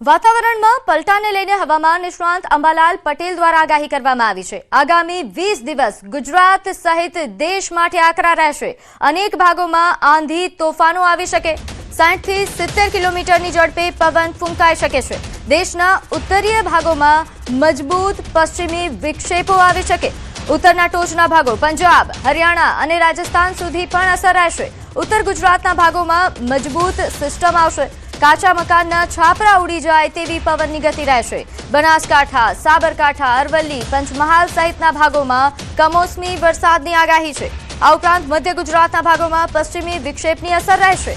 વાતાવરણમાં પલટાને લઈને હવામાન નિષ્ણાંત અંબાલાલ પટેલ દ્વારા આગાહી કરવામાં આવી છે। આગામી 20 દિવસ ગુજરાત સહિત દેશ માટે આકરા રહેશે। અનેક ભાગોમાં આંધી તોફાનો આવી શકે। 60 થી 70 કિલોમીટરની ઝડપે પવન ફૂંકાઈ શકે છે। દેશના ઉત્તરીય ભાગોમાં મજબૂત પશ્ચિમી વિક્ષેપો આવી શકે। ઉત્તરના ટોચના ભાગો પંજાબ, હરિયાણા અને રાજસ્થાન સુધી પણ અસર રહેશે। ઉત્તર ગુજરાતના ભાગોમાં મજબૂત સિસ્ટમ આવશે। કાચા મકાનના છાપરા ઉડી જાય તેવી પવનની ગતિ રહેશે। બનાસકાંઠા, સાબરકાંઠા, અરવલ્લી, પંચમહાલ સહિતના ભાગોમાં કમોસમી વરસાદની આગાહી છે। આ ઉપરાંત મધ્ય ગુજરાતના ભાગોમાં પશ્ચિમી વિક્ષેપની અસર રહેશે।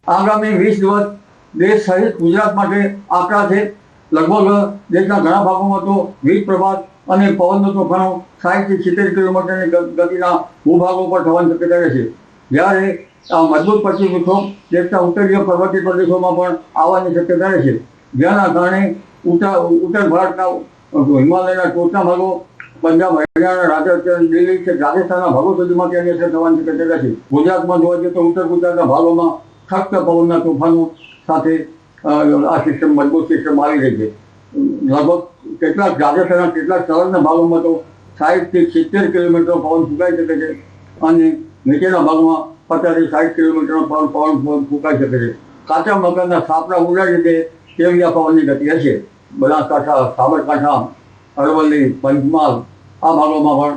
આગામી 20 દિવસ દેશ સહિત ગુજરાત માટે આકરા છે। લગભગ દેશના ઘણા ભાગોમાં તો વીજ પ્રભાત અને પવનનો તોફાનો 60 થી 70 કિલોમીટરની ગતિના ભૂભાગો પર થવાની શક્યતા રહેશે। જ્યારે આ મજબૂત પશ્ચિમ વિક્ષોભ દેશના ઉત્તરીય પર્વતીય પ્રદેશોમાં પણ આવવાની શક્યતા રહેશે। જેના કારણે ઉત્તર ભારતના હિમાલયના ટોચના ભાગો, પંજાબ, હરિયાણા, રાજસ્થાન, દિલ્હી કે રાજસ્થાનના ભાગો સુધીમાં તેની અસર થવાની શક્યતા રહેશે। ગુજરાતમાં જોવા જઈએ તો ઉત્તર ગુજરાતના ભાગોમાં સખ્ત પવનના તોફાનો સાથે આ સિસ્ટમ મજબૂત સિસ્ટમ આવી રહી છે। લગભગ કેટલાક રાજસ્થાનના કેટલાક સંલગ્ન ભાગોમાં તો 60 થી 70 કિલોમીટર પવન ફૂંકાઈ શકે છે અને નીચેના ભાગમાં 50 થી 60 કિલોમીટરનો પવન ફૂંકાઈ શકે છે। કાચા મકાનના છાપરા ઉડાડી દે તેવી આ પવનની ગતિ હશે। બનાસકાંઠા, સાબરકાંઠા, અરવલ્લી, પંચમહાલ આ ભાગોમાં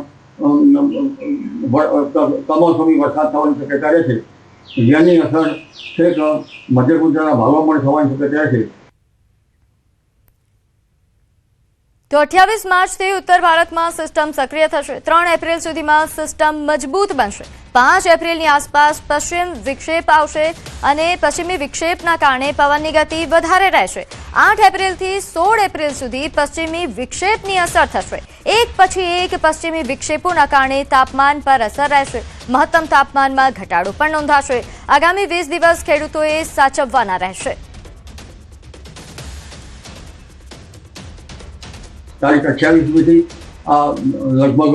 પણ કમોસમી વરસાદ થવાની શક્યતા રહેશે। જેની અસર છેક મધ્ય ગુજરાતના ભાગોમાં પણ થવાની શક્યતા રહેશે। તો 28 માર્ચથી ઉત્તર ભારતમાં સિસ્ટમ સક્રિય થશે। 3 એપ્રિલ સુધીમાં સિસ્ટમ મજબૂત બનશે। 5 એપ્રિલની આસપાસ પશ્ચિમ વિક્ષેપ આવશે અને પશ્ચિમી વિક્ષેપના કારણે પવનની ગતિ વધારે રહેશે। 8 એપ્રિલથી 16 એપ્રિલ સુધી પશ્ચિમી વિક્ષેપની અસર થશે। એક પછી એક પશ્ચિમી વિક્ષેપોના કારણે તાપમાન પર અસર રહેશે। મહત્તમ તાપમાનમાં ઘટાડો પણ નોંધાશે। આગામી 20 દિવસ ખેડૂતોએ સાચવવાના રહેશે। તારીખ 28 સુધી આ લગભગ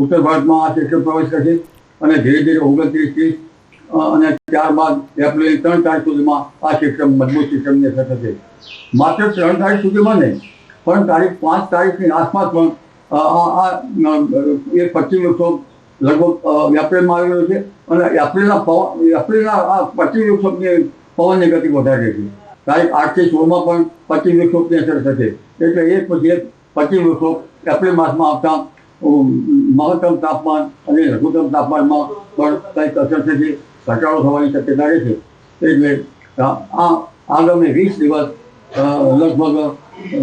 ઉત્તર ભારતમાં આ સિસ્ટમ પ્રવેશ કરશે અને ધીરે ધીરે 29, 30 અને ત્યારબાદ એપ્રિલ 3 તારીખ સુધીમાં આ સિસ્ટમ મજબૂત સિસ્ટમની અસર થશે। માત્ર 3 તારીખ સુધીમાં નહીં પણ તારીખ 5 તારીખની આસપાસ પણ એ પશ્ચિમ વિક્ષોભ લગભગ એપ્રિલમાં આવી રહ્યો છે અને એપ્રિલના આ પશ્ચિમ વિક્ષોભની પવનની ગતિ વધારે રહેશે। તારીખ 8 થી 16માં પણ પશ્ચિમ વિક્ષોભની અસર થશે। એટલે એક પછી એક પશ્ચિમ વિક્ષોભ એપ્રિલ માસમાં આવતા મહત્તમ તાપમાન અને લઘુત્તમ તાપમાનમાં પણ કંઈક અસર થશે, ઘટાડો થવાની શક્યતા રહેશે। એટલે આગામી 20 દિવસ લગભગ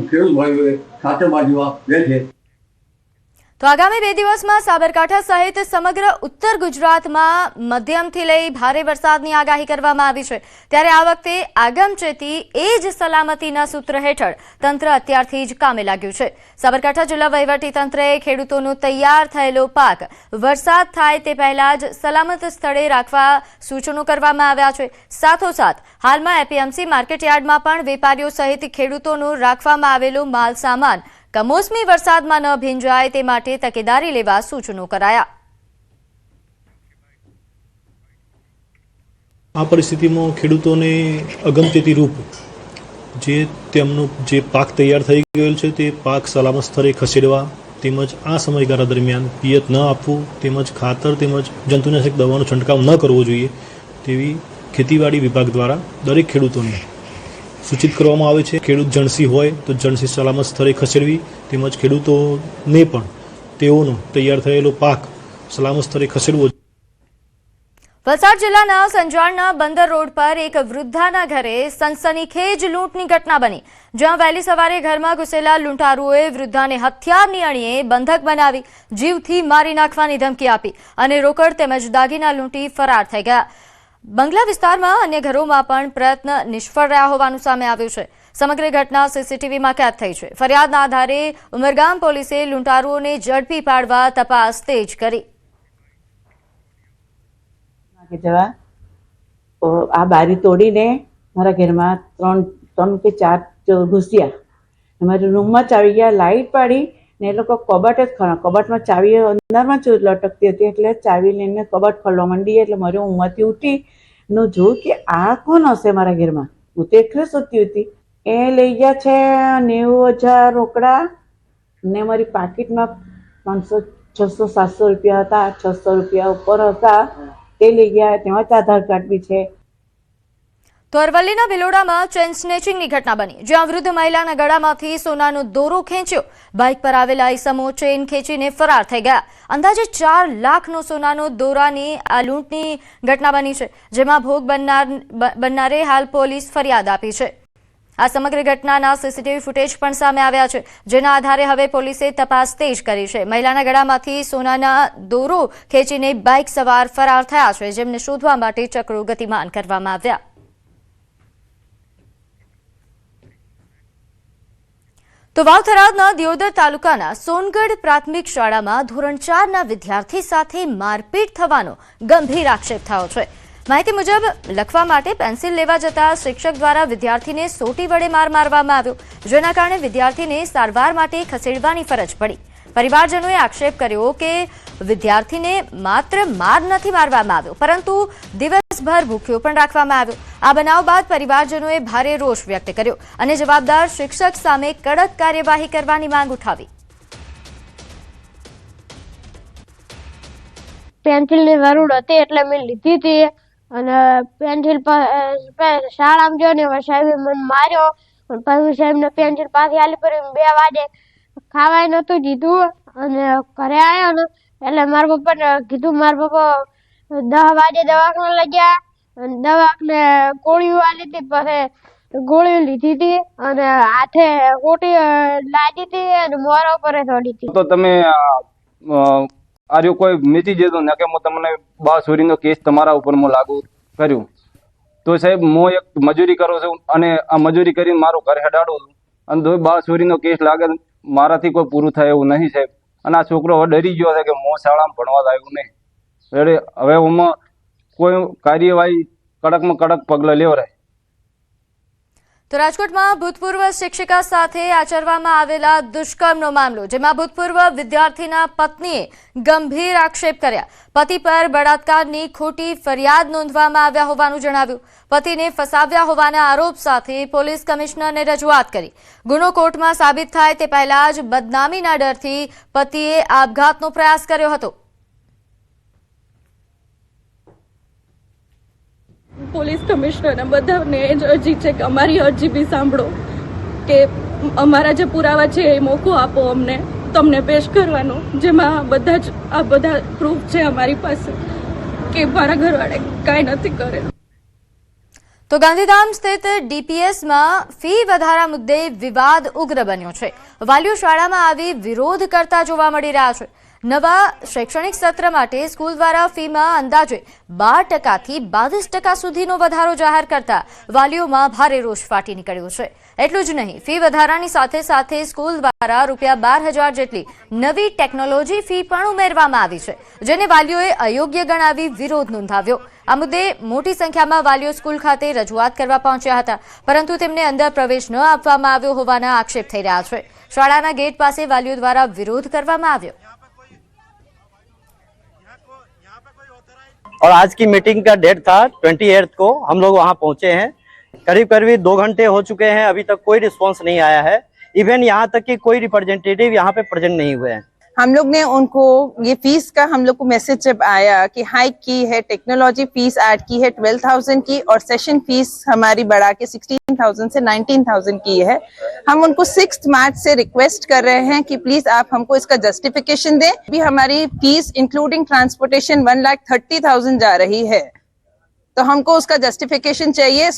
ખેડૂત ભાઈઓએ સાચવવા જેવા રહેશે। તો આગામી 2 દિવસમાં સાબરકાંઠા સહિત સમગ્ર ઉત્તર ગુજરાતમાં મધ્યમથી લઈ ભારે વરસાદની આગાહી કરવામાં આવી છે। ત્યારે આ વખતે આગમચેતી એ જ સલામતીના સૂત્ર હેઠળ તંત્ર અત્યારથી જ કામે લાગ્યું છે। સાબરકાંઠા જિલ્લા વહીવટીતંત્રએ ખેડૂતોનો તૈયાર થયેલો પાક વરસાદ થાય તે પહેલા જ સલામત સ્થળે રાખવા સૂચનો કરવામાં આવ્યા છે। સાથોસાથ હાલમાં એપીએમસી માર્કેટયાર્ડમાં પણ વેપારીઓ સહિત ખેડૂતોનો રાખવામાં આવેલો માલ સામાન કમોસમી વરસાદમાં ન ભીંજાય તે માટે તકેદારી લેવા સૂચનો કરાયા। આ પરિસ્થિતિમાં ખેડૂતોને અગમચેતી રૂપ તેમનો જે પાક તૈયાર થઈ ગયેલ છે તે પાક સલામત સ્થળે ખસેડવા તેમજ આ સમયગાળા દરમિયાન પિયત ન આપવું તેમજ ખાતર તેમજ જંતુનાશક દવાનો છંટકાવ ન કરવો જોઈએ તેવી ખેતીવાડી વિભાગ દ્વારા દરેક ખેડૂતોને સૂચિત કરવામાં આવે છે। ખેડૂત જણસી હોય તો જણસી સલામત સ્થળે ખસેડવી તેમજ ખેડૂતોને પણ તેઓનો તૈયાર થયેલો પાક સલામત સ્થળે ખસેડવો। વલસાડ જિલ્લાના સંજાણના બંદર રોડ પર એક વૃદ્ધાના ઘરે સનસનીખેજ લૂંટની ઘટના બની, જ્યાં વહેલી સવારે ઘરમાં ઘૂસેલા લૂંટારુઓએ વૃદ્ધાને હથિયારની અણીએ બંધક બનાવી જીવથી મારી નાખવાની ધમકી આપી અને રોકડ તેમજ દાગીના લૂંટી ફરાર થઈ ગયા। બંગલા વિસ્તારમાં અન્ય ઘરોમાં પણ પ્રયત્ન નિષ્ફળ રહ્યા હોવાનું સામે આવ્યું છે। સમગ્ર ઘટના સીસીટીવીમાં કેદ થઈ છે। ફરિયાદના આધારે ઉમરગામ પોલીસે લૂંટારુઓને ઝડપી પાડવા તપાસ તેજ કરી। આ બારી તોડીને મારા ઘરમાં 3 કે 4 ઘૂસ્યા। અમારી રૂમમાં ચાવી ગયા, લાઇટ પાડી ને એ લોકો કબાટ જ કબાટમાં ચાવી અંદરમાં લટકતી હતી એટલે ચાવી લઈને કબાટ ખોલવા માંડી એટલે મારી ઊંઘમાંથી ઉઠી નું જોયું કે આ કોણ હશે મારા ઘરમાં. હું તો એકલે સૂતી હતી. એ લઈ ગયા છે 90,000 રોકડા ને મારી પાકીટમાં 500, 600, 700 રૂપિયા હતા. 600 રૂપિયા ઉપર હતા તે લઈ ગયા. તેમાં આધાર કાર્ડ બી છે. તો અરવલ્લીના ભિલોડામાં ચેન સ્નેચિંગની ઘટના બની, જ્યાં વૃદ્ધ મહિલાના ગળામાંથી સોનાનો દોરો ખેંચ્યો. બાઇક પર આવેલા ઈસમો ચેન ખેંચીને ફરાર થઈ ગયા. અંદાજે 4 લાખનો સોનાનો દોરાની આ લૂંટની ઘટના બની છે, જેમાં ભોગ બનનારે હાલ પોલીસ ફરિયાદ આપી છે. આ સમગ્ર ઘટનાના સીસીટીવી ફૂટેજ પણ સામે આવ્યા છે, જેના આધારે હવે પોલીસે તપાસ તેજ કરી છે. મહિલાના ગળામાંથી સોનાના દોરો ખેંચીને બાઇક સવાર ફરાર થયા છે, જેમને શોધવા માટે ચક્રો ગતિમાન કરવામાં આવ્યા. તો વાવ-થરાદના દિયોદર તાલુકાના સોનગઢ પ્રાથમિક શાળામાં ધોરણ 4ના વિદ્યાર્થી સાથે મારપીટ થવાનો ગંભીર આક્ષેપ થયો છે. માહિતી મુજબ લખવા માટે પેન્સિલ લેવા જતા શિક્ષક દ્વારા વિદ્યાર્થીને સોટી વડે માર મારવામાં આવ્યો, જેના કારણે વિદ્યાર્થીને સારવાર માટે ખસેડવાની ફરજ પડી. પરિવારજનોએ આક્ષેપ કર્યો કે વિદ્યાર્થીને માત્ર માર નથી મારવામાં આવ્યો, પરંતુ દિવસભર ભૂખ્યો પણ રાખવામાં આવ્યો. આ બનાવ બાદ પરિવારજનોએ ભારે રોષ વ્યક્ત કર્યો અને જવાબદાર શિક્ષક સામે કડક કાર્યવાહી કરવાની માંગ ઉઠાવી. પેન્સિલની જરૂર હતી એટલે મેં લીધી હતી અને પેન્સિલ શાળામાં ગયો ને સાહેબે મને માર્યો. પછી સાહેબને પેન્સિલ પાછી આલી પડી. 2 વાગે ખાવાય નતું દીધું અને ઘરે આવ્યો ને એટલે મારા પપ્પાને કીધું. મારા પપ્પા 10 વાગે દવાખાને લઈ ગયા અને દવાખાને ગોળીઓ આલી હતી. પછી ગોળીઓ લીધી હતી અને હાથે ગોટી લાગી હતી અને મોરા ઉપર થોડી હતી. તો તમે આર્યો કોઈ મીચી જતો ને કે તમને બાસુરીનો કેસ તમારા ઉપર લાગુ કર્યું તો સાહેબ હું એક મજૂરી કરું છું અને આ મજૂરી કરીને મારું ઘર હેડાડું છું અને તો બાસુરીનો કેસ લાગે મારાથી કોઈ પૂરું થાય એવું નહીં સાહેબ. અને આ છોકરો હવે ડરી ગયો છે કે હું શાળામાં ભણવા આવ્યું નહીં. એટલે હવે હું કોઈ કાર્યવાહી કડકમાં કડક પગલાં લેવરાય. તો રાજકોટમાં ભૂતપૂર્વ શિક્ષિકા સાથે આચરવામાં આવેલા દુષ્કર્મનો મામલો, જેમાં ભૂતપૂર્વ વિદ્યાર્થીના પત્નીએ ગંભીર આક્ષેપ કર્યા. પતિ પર બળાત્કારની ખોટી ફરિયાદ નોંધવામાં આવ્યા હોવાનું જણાવ્યું. પતિને ફસાવ્યા હોવાના આરોપ સાથે પોલીસ કમિશનરને રજૂઆત કરી. ગુનો કોર્ટમાં સાબિત થાય તે પહેલા જ બદનામીના ડરથી પતિએ આપઘાતનો પ્રયાસ કર્યો હતો. પોલીસ કમિશનરને બધાને જ અરજી છે કે અમારી અરજી બી સાંભળો, કે અમારા જે પુરાવા છે એ મોકો આપો અમને, તમને પેશ કરવાનો, જેમાં બધા પ્રૂફ છે અમારી પાસે કે મારા ઘરવાળે કાંઈ નથી કરેલું. તો ગાંધીધામ સ્થિત ડીપીએસમાં ફી વધારા મુદ્દે વિવાદ ઉગ્ર બન્યો છે. વાલીઓ શાળામાં આવી વિરોધ કરતા જોવા મળી રહ્યા છે. નવા શૈક્ષણિક સત્ર માટે સ્કૂલ દ્વારા ફીમાં અંદાજે 12% થી 22% સુધીનો વધારો જાહેર કરતા વાલીઓમાં ભારે રોષ ફાટી નીકળ્યો છે. એટલું જ નહીં, ફી વધારાની સાથે સાથે સ્કૂલ દ્વારા ₹12,000 જેટલી નવી ટેકનોલોજી ફી પણ ઉમેરવામાં આવી છે, જેને વાલીઓએ અયોગ્ય ગણાવી વિરોધ નોંધાવ્યો. આ મુદ્દે મોટી સંખ્યામાં વાલીઓ સ્કૂલ ખાતે રજૂઆત કરવા પહોંચ્યા હતા, પરંતુ તેમને અંદર પ્રવેશ ન આપવામાં આવ્યો હોવાના આક્ષેપ થઈ રહ્યા છે. શાળાના ગેટ પાસે વાલીઓ દ્વારા વિરોધ કરવામાં આવ્યો. और आज की मीटिंग का डेट था 28 को. हम लोग वहाँ पहुँचे हैं. करीब 2 घंटे हो चुके हैं, अभी तक कोई रिस्पांस नहीं आया है. इवन यहाँ तक कि कोई रिप्रेजेंटेटिव यहाँ पे प्रेजेंट नहीं हुए हैं. हम लोग ने उनको ये फीस का हम लोग को मैसेज जब आया कि हाइक की है, टेक्नोलॉजी फीस ऐड की है 12,000 की और सेशन फीस हमारी बढ़ा के 16,000 से 19,000 की है. हम उनको 6 मार्च से रिक्वेस्ट कर रहे हैं कि प्लीज आप हमको इसका जस्टिफिकेशन दें. अभी हमारी फीस इंक्लूडिंग ट्रांसपोर्टेशन 1,30,000 जा रही है, तो हमको उसका जस्टिफिकेशन चाहिए.